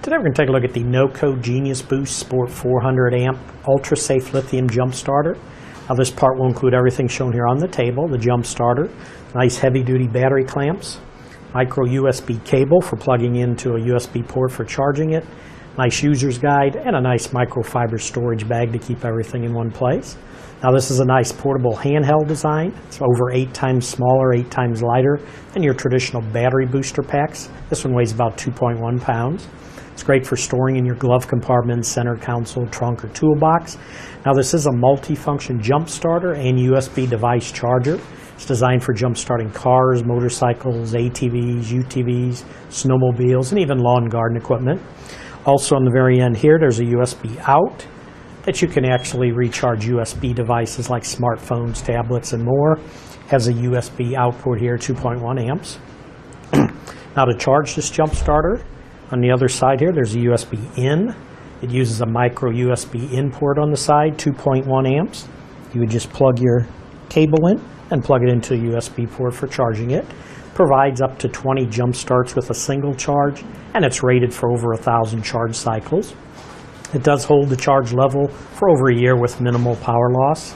Today we're going to take a look at the NOCO Genius Boost Sport 400 amp ultra safe lithium jump starter. Now this part will include everything shown here on the table: the jump starter, nice heavy duty battery clamps, micro USB cable for plugging into a USB port for charging it, nice user's guide, and a nice microfiber storage bag to keep everything in one place. Now this is a nice portable handheld design. It's over 8 times smaller, 8 times lighter than your traditional battery booster packs. This one weighs about 2.1 pounds. It's great for storing in your glove compartment, center console, trunk, or toolbox. Now this is a multi-function jump starter and USB device charger. It's designed for jump starting cars, motorcycles, ATVs, UTVs, snowmobiles, and even lawn and garden equipment. Also on the very end here, there's a USB out that you can actually recharge USB devices like smartphones, tablets, and more. Has a USB output here, 2.1 amps. Now to charge this jump starter, on the other side here, there's a USB in. It uses a micro USB in port on the side, 2.1 amps. You would just plug your cable in and plug it into a USB port for charging it. Provides up to 20 jump starts with a single charge, and it's rated for over 1,000 charge cycles. It does hold the charge level for over a year with minimal power loss.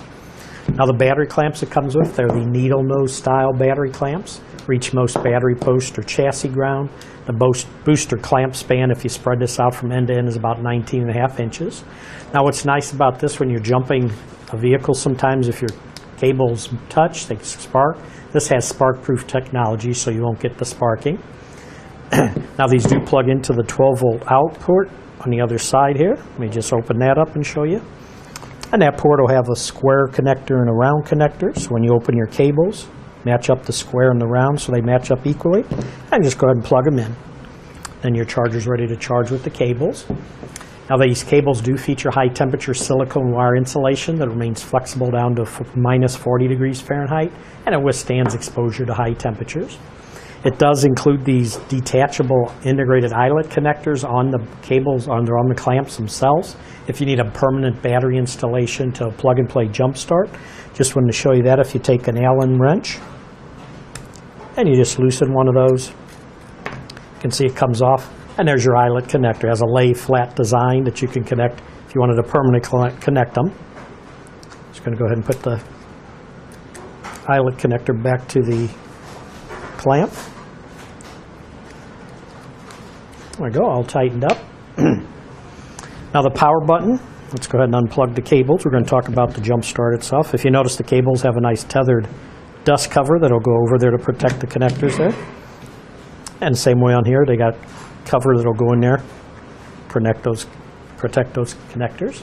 Now the battery clamps it comes with, they're the Needlenose style battery clamps. Reach most battery post or chassis ground. The booster clamp span, if you spread this out from end to end, is about 19.5 inches. Now what's nice about this, when you're jumping a vehicle, sometimes if your cables touch, they spark. This has spark-proof technology, so you won't get the sparking. Now these do plug into the 12-volt out port on the other side here. Let me just open that up and show you. And that port will have a square connector and a round connector, so when you open your cables, match up the square and the round so they match up equally, and just go ahead and plug them in. Then your charger's ready to charge with the cables. Now these cables do feature high temperature silicone wire insulation that remains flexible down to minus 40 degrees Fahrenheit, and it withstands exposure to high temperatures. It does include these detachable integrated eyelet connectors on the cables, on the clamps themselves. If you need a permanent battery installation to plug and play jump start, just wanted to show you that. If you take an Allen wrench and you just loosen one of those, you can see it comes off, and there's your eyelet connector. It has a lay flat design that you can connect if you wanted to permanently connect them. Just going to go ahead and put the eyelet connector back to the clamp. There we go, all tightened up. Now the power button, let's go ahead and unplug the cables. We're going to talk about the jump start itself. If you notice, the cables have a nice tethered dust cover that'll go over there to protect the connectors there. And same way on here, they got cover that'll go in there, protect those connectors.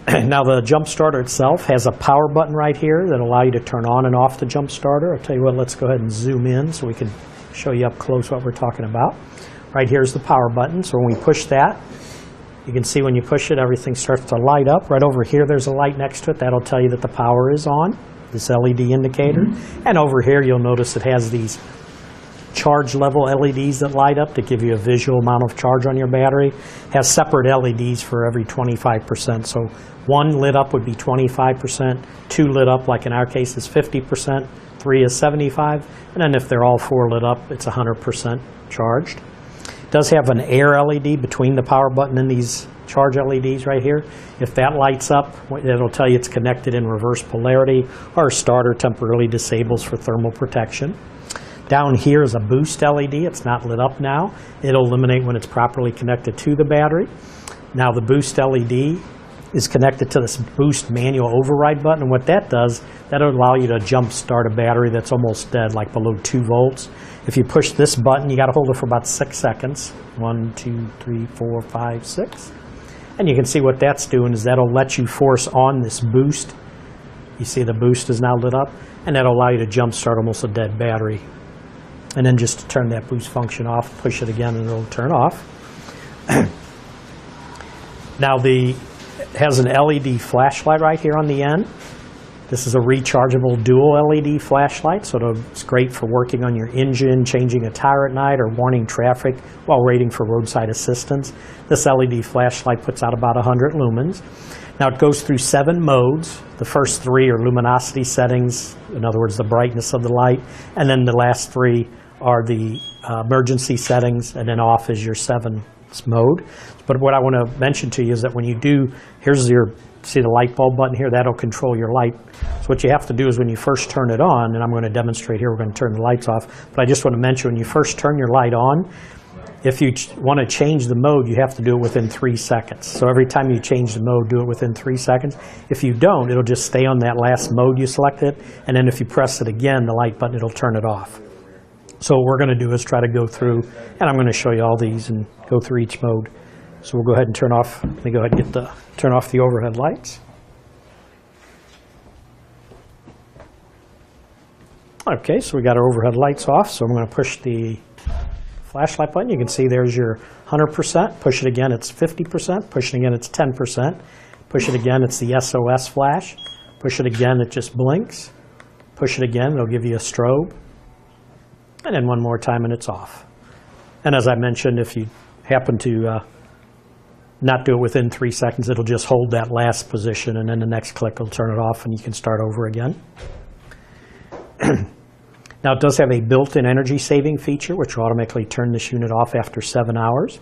Now the jump starter itself has a power button right here that'll allow you to turn on and off the jump starter. I'll tell you what, let's go ahead and zoom in so we can show you up close what we're talking about. Right here's the power button, so when we push that, you can see when you push it, everything starts to light up. Right over here, there's a light next to it. That'll tell you that the power is on, this LED indicator. And over here, you'll notice it has these charge level LEDs that light up to give you a visual amount of charge on your battery. It has separate LEDs for every 25%. So 1 lit up would be 25%, 2 lit up, like in our case, is 50%, 3 is 75%, and then if they're all 4 lit up, it's 100% charged. It does have an air LED between the power button and these charge LEDs right here. If that lights up, it'll tell you it's connected in reverse polarity, or starter temporarily disables for thermal protection. Down here is a boost LED. It's not lit up now. It'll illuminate when it's properly connected to the battery. Now the boost LED is connected to this boost manual override button, and what that does, that'll allow you to jump start a battery that's almost dead, like below 2 volts. If you push this button, you got to hold it for about 6 seconds. 1, 2, 3, 4, 5, 6. And you can see what that's doing is that'll let you force on this boost. You see the boost is now lit up, and that'll allow you to jump start almost a dead battery. And then just to turn that boost function off, push it again and it'll turn off. Now it has an LED flashlight right here on the end. This is a rechargeable dual LED flashlight, so it's great for working on your engine, changing a tire at night, or warning traffic while waiting for roadside assistance. This LED flashlight puts out about 100 lumens. Now it goes through 7 modes. The first 3 are luminosity settings, in other words, the brightness of the light, and then the last 3 are the emergency settings, and then off is your 7 its mode. But what I want to mention to you is that when you do, here's your, see the light bulb button here? That'll control your light. So what you have to do is when you first turn it on, and I'm going to demonstrate here, we're going to turn the lights off, but I just want to mention when you first turn your light on, if you want to change the mode, you have to do it within 3 seconds. So every time you change the mode, do it within 3 seconds. If you don't, it'll just stay on that last mode you selected, and then if you press it again, the light button, it'll turn it off. So what we're going to do is try to go through, and I'm going to show you all these and go through each mode. So we'll go ahead and turn off, let me go ahead and turn off the overhead lights. Okay, so we got our overhead lights off, so I'm going to push the flashlight button. You can see there's your 100%. Push it again, it's 50%. Push it again, it's 10%. Push it again, it's the SOS flash. Push it again, it just blinks. Push it again, it'll give you a strobe. And then one more time and it's off. And as I mentioned, if you happen to not do it within 3 seconds, it'll just hold that last position, and then the next click will turn it off and you can start over again. Now it does have a built-in energy saving feature which will automatically turn this unit off after 7 hours.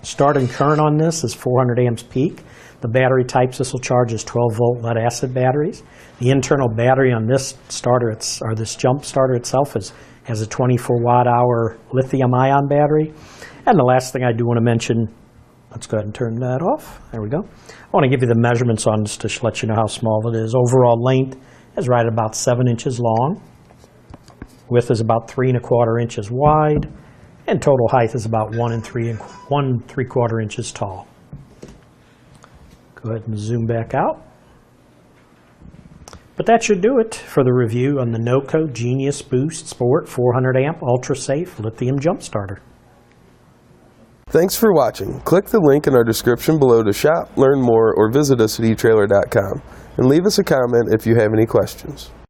Starting current on this is 400 amps peak. The battery types this will charge is 12-volt lead acid batteries. The internal battery on this starter, or this jump starter itself, has a 24 watt-hour lithium-ion battery. And the last thing I do want to mention, let's go ahead and turn that off. There we go. I want to give you the measurements on this to let you know how small it is. Overall length is right at about 7 inches long. Width is about 3 1/4 inches wide, and total height is about 1 3/4 inches tall. Go ahead and zoom back out. But that should do it for the review on the NOCO Genius Boost Sport 400 amp ultra safe lithium jump starter. Thanks for watching. Click the link in our description below to shop, learn more, or visit us at etrailer.com, and leave us a comment if you have any questions.